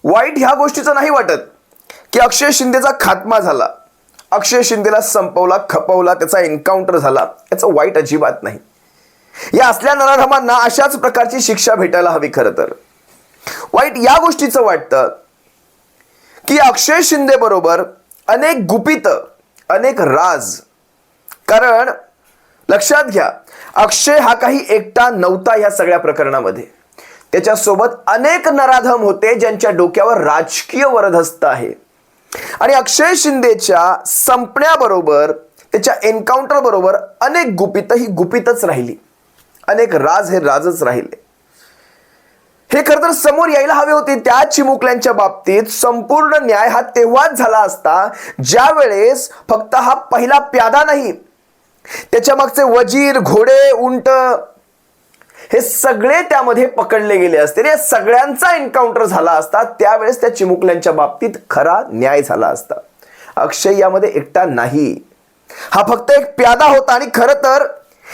वाईट ह्या गोष्टीचं नाही वाटत की अक्षय शिंदेचा खात्मा झाला, अक्षय शिंदेला संपवला, खपवला, त्याचा एन्काउंटर झाला, याचं वाईट अजिबात नाही. या असल्या नराधमांना अशाच प्रकारची शिक्षा भेटायला हवी. खरं तर वाईट या गोष्टीचं वाटतं की अक्षय शिंदे बरोबर अनेक गुपित, अनेक राज. कारण लक्षात घ्या, अक्षय हा काही एकटा नव्हता या सगळ्या प्रकरणामध्ये. त्याच्यासोबत अनेक नराधम होते ज्यांच्या डोक्यावर राजकीय वरदहस्त आहे. आणि अक्षय शिंदेच्या संपण्याबरोबर, त्याच्या एन्काउंटर बरोबर अनेक गुपित ही गुपितच राहिली, अनेक राज हे राजच राहिले. हे खरं तर समोर यायला हवे होते. त्या चिमुकल्यांच्या बाबतीत संपूर्ण न्याय हा तेव्हाच झाला असता ज्या वेळेस फक्त हा पहिला प्यादा नाही, त्याच्या मागचे वजीर, घोडे, उंट हे सगळे त्यामध्ये पकडले गेले असते. या सगळ्यांचा एन्काउंटर झाला असता, त्यावेळेस त्या चिमुकल्यांच्या बाबतीत खरा न्याय झाला असता. अक्षय यामध्ये एकटा नाही, हा फक्त एक प्यादा होता. आणि खरं तर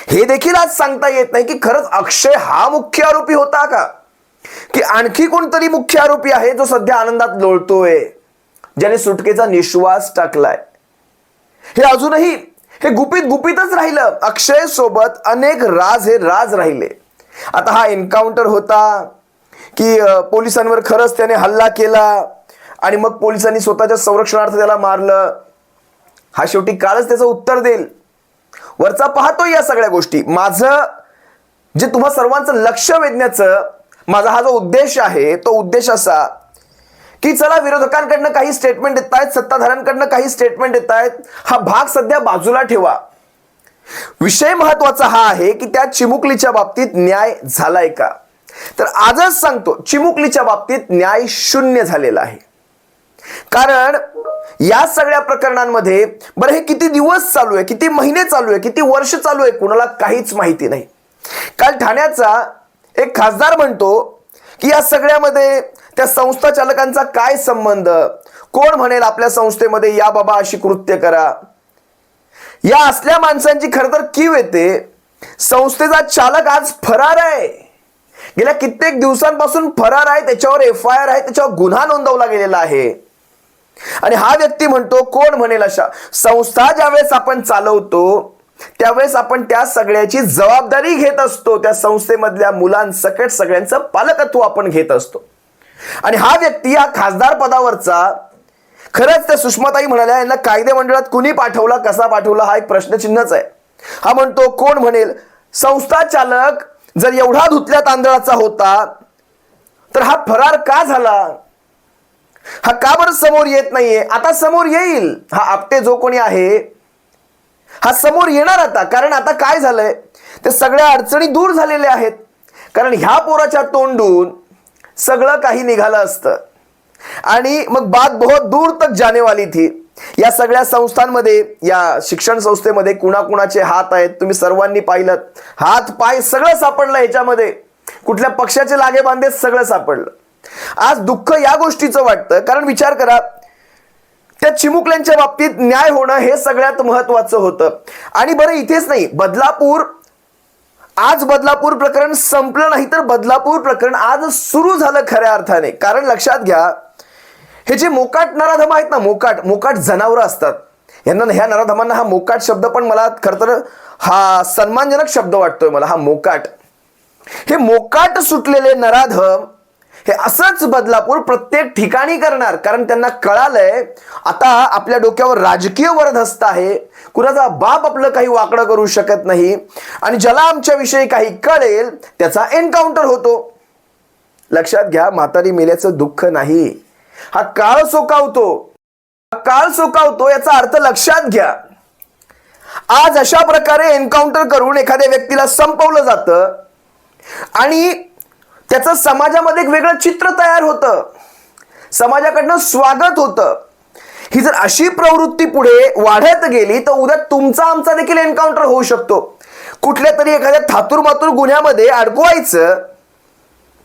हे देखील आज सांगता येत नाही की खरंच अक्षय हा मुख्य आरोपी होता का, की आणखी कोणतरी मुख्य आरोपी आहे जो सध्या आनंदात लोळतोय, ज्याने सुटकेचा निश्वास टाकलाय. हे अजूनही हे गुपित गुपितच राहिलं. अक्षय सोबत अनेक राज हे राज राहिले. आता हा एन्काउंटर होता की पोलिसांवर खरंच त्याने हल्ला केला आणि मग पोलिसांनी स्वतःच्या संरक्षणार्थ त्याला मारलं, हा शेवटी काळच त्याचं उत्तर देईल. वरचा पाहतोय या सगळ्या गोष्टी. माझं जे तुम्हा सर्वांचं लक्ष वेधण्याचं माझा हा जो उद्देश आहे, तो उद्देश असा की चला, विरोधकांकडनं काही स्टेटमेंट येत आहेत, सत्ताधाऱ्यांकडनं काही स्टेटमेंट येत आहेत, हा भाग सध्या बाजूला ठेवा. विषय महत्वाचा हा आहे की त्या चिमुकलीच्या बाबतीत न्याय झालाय का. तर आजच सांगतो, चिमुकलीच्या बाबतीत न्याय शून्य झालेला आहे. कारण या सगळ्या प्रकरणांमध्ये बरं हे किती दिवस चालू आहे, किती महिने चालू आहे, किती वर्ष चालू आहे, कुणाला काहीच माहिती नाही. काल ठाण्याचा एक खासदार म्हणतो की या सगळ्यामध्ये त्या संस्था चालकांचा काय संबंध, कोण म्हणेल आपल्या संस्थेमध्ये या बाबा अशी कृत्य करा. या असल्या माणसांची खरं तर कीव येते. संस्थेचा चालक आज फरार आहे, गेल्या कित्येक दिवसांपासून फरार आहे, त्याच्यावर FIR आहे, त्याच्यावर गुन्हा नोंदवला गेलेला आहे. आणि हा व्यक्ती म्हणतो कोण म्हणेल अशा. संस्था ज्यावेळेस आपण चालवतो त्यावेळेस आपण त्या सगळ्याची जबाबदारी घेत असतो. त्या संस्थेमधल्या मुलांसकट सगळ्यांचं पालकत्व आपण घेत असतो. आणि हा व्यक्ती या खासदार पदावरचा, खरंच त्या सुषमाताई म्हणाल्या यांना कायदे मंडळात कुणी पाठवला, कसा पाठवला, हा एक प्रश्नचिन्हच आहे. हा म्हणतो कोण म्हणेल. संस्था चालक जर एवढा धुतल्या तांदळाचा होता तर हा फरार का झाला, हा का बरं समोर येत नाहीये. आता समोर येईल. हा आपटे जो कोणी आहे हा समोर येणार आता. कारण आता काय झालंय, ते सगळ्या अडचणी दूर झालेल्या आहेत. कारण ह्या पोराच्या तोंडून सगळं काही निघालं असतं आणि मग बात बहुत दूर तक जाने वाली थी. या सगळ्या संस्थांमध्ये, या शिक्षण संस्थेमध्ये कुणाकुणाचे हात आहेत तुम्ही सर्वांनी पाहिलं. हात पाय सगळं सापडलं ह्याच्यामध्ये, कुठल्या पक्षाचे लागे बांधे सगळं सापडलं. आज दुःख या गोष्टीचं वाटतं. कारण विचार करा, त्या चिमुकल्यांच्या बाबतीत न्याय होणं हे सगळ्यात महत्वाचं होतं. आणि बरं इथेच नाही, आज बदलापूर प्रकरण संपलं नाही, तर बदलापूर प्रकरण आज सुरू झालं खऱ्या अर्थाने. कारण लक्षात घ्या, हे जे मोकाट नराधम आहेत ना, मोकाट जनावरं असतात, ह्या नराधमांना हा मोकाट शब्द पण मला खरं तर हा सन्मानजनक शब्द वाटतोय मला, हा मोकाट. हे मोकाट सुटलेले नराधम हे असंच बदलापूर प्रत्येक ठिकाणी करणार. कारण त्यांना कळालंय आता आपल्या डोक्यावर राजकीय वरदहस्त आहे, कुणाचा बाप आपलं काही वाकडं करू शकत नाही आणि ज्याला आमच्याविषयी काही कळेल त्याचा एन्काउंटर होतो. लक्षात घ्या, म्हातारी मेल्याचं दुःख नाही, हा काळ सोकावतो, काळ सोकावतो याचा अर्थ लक्षात घ्या. आज अशा प्रकारे एन्काउंटर करून एखाद्या व्यक्तीला संपवलं जातं आणि त्याचं समाजामध्ये एक वेगळं चित्र तयार होतं, समाजाकडनं स्वागत होतं. ही जर अशी प्रवृत्ती पुढे वाढत गेली तर उद्या तुमचा आमचा देखील एन्काउंटर होऊ शकतो. कुठल्या तरी एखाद्या थातुरमातुर गुन्ह्यामध्ये अडकवायचं.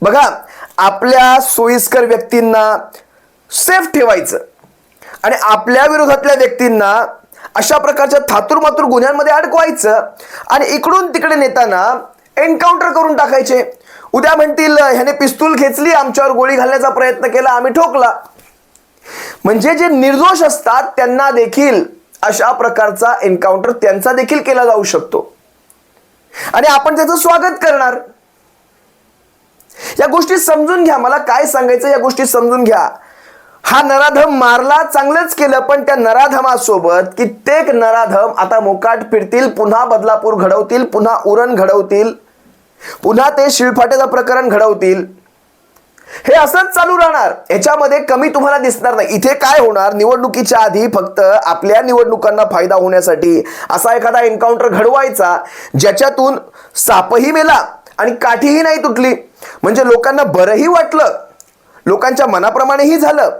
बघा, आपल्या सोयीस्कर व्यक्तींना सेफ ठेवायचं आणि आपल्या विरोधातल्या व्यक्तींना अशा प्रकारच्या थातुरमातुर गुन्ह्यांमध्ये अडकवायचं आणि इकडून तिकडे नेताना एन्काउंटर करून टाकायचे. उद्या म्हणतील ह्याने पिस्तूल खेचली, आमच्यावर गोळी घालण्याचा प्रयत्न केला, आम्ही ठोकला. म्हणजे जे निर्दोष असतात त्यांना देखील अशा प्रकारचा एन्काउंटर त्यांचा देखील केला जाऊ शकतो आणि आपण त्याचं स्वागत करणार. या गोष्टी समजून घ्या. मला काय सांगायचं या गोष्टी समजून घ्या. हा नराधम मारला, चांगलंच केलं, पण त्या नराधमासोबत कित्येक नराधम आता मोकाट फिरतील, पुन्हा बदलापूर घडवतील, पुन्हा उरण घडवतील, पुन्हा ते शिळफाट्याचं प्रकरण घडवतील. हे असंच चालू राहणार. याच्यामध्ये कमी तुम्हाला दिसणार नाही. इथे काय होणार, निवडणुकीच्या आधी फक्त आपल्या निवडणुकांना फायदा होण्यासाठी असा एखादा एन्काउंटर घडवायचा ज्याच्यातून सापही मेला आणि काठीही नाही तुटली, म्हणजे लोकांना बरंही वाटलं, लोकांच्या मनाप्रमाणेही झालं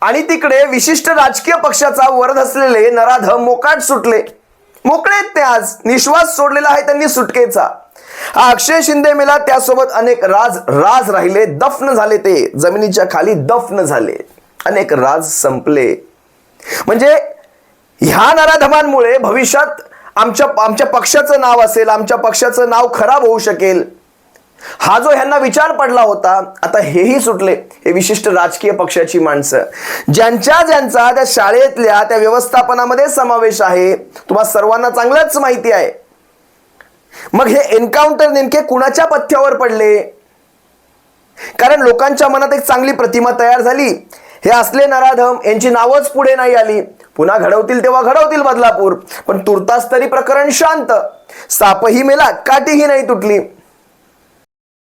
आणि तिकडे विशिष्ट राजकीय पक्षाचा वरद असलेले नराधम मोकाट सुटले. मोकळेत ते आज. निश्वास सोडलेला आहे त्यांनी सुटकेचा. हा अक्षय शिंदे मेला, त्यासोबत अनेक राज राहिले, दफन झाले, ते जमिनीच्या खाली दफन झाले, अनेक राज संपले. म्हणजे ह्या नराधमांमुळे भविष्यात आमच्या पक्षाचं नाव असेल, आमच्या पक्षाचं नाव खराब होऊ शकेल, हा जो ह्यांना विचार पडला होता, आता हेही सुटले. हे विशिष्ट राजकीय पक्षाची माणसं ज्यांचा त्या शाळेतल्या त्या व्यवस्थापनामध्ये समावेश आहे, तुम्हाला सर्वांना चांगलंच माहिती आहे. मग हे एन्काउंटर नेमके कुणाच्या पथ्यावर पडले? कारण लोकांच्या मनात एक चांगली प्रतिमा तयार झाली. हे असले नराधम, यांची नावच पुढे नाही आली, पुन्हा घडवतील तेव्हा घडवतील बदलापूर, पण तुर्तास तरी प्रकरण शांत, सापही मेला, काठीही नाही तुटली.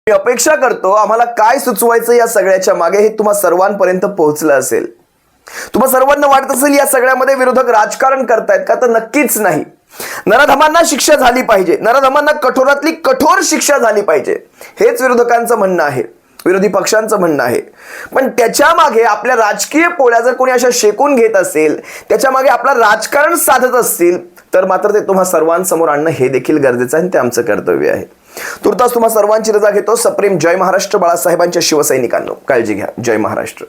मी अपेक्षा करतो आम्हाला काय सुचवायचं या सगळ्याच्या मागे हे तुम्हा सर्वांपर्यंत पोहोचलं असेल. तुम्हा सर्वांना वाटत असेल या सगळ्यामध्ये विरोधक राजकारण करतायत का? तर नक्कीच नाही. नराधमांना शिक्षा झाली पाहिजे, नराधमांना कठोरातली कठोर शिक्षा झाली पाहिजे, हेच विरोधकांचं म्हणणं आहे, विरोधी पक्षांचं म्हणणं आहे. पण त्याच्या मागे आपल्या राजकीय पोळ्या जर कोणी अशा शेकून घेत असेल, त्याच्या मागे आपलं राजकारण साधत असतील, तर मात्र ते तुम्हा सर्वांसमोर आणणं हे देखील गरजेचं आहे, ते आमचं कर्तव्य आहे. तुर्तास तुम्हा सर्वांची रजा घेतो. सप्रेम जय महाराष्ट्र. बाळासाहेबांच्या शिवसैनिकांनो, काळजी घ्या. जय महाराष्ट्र.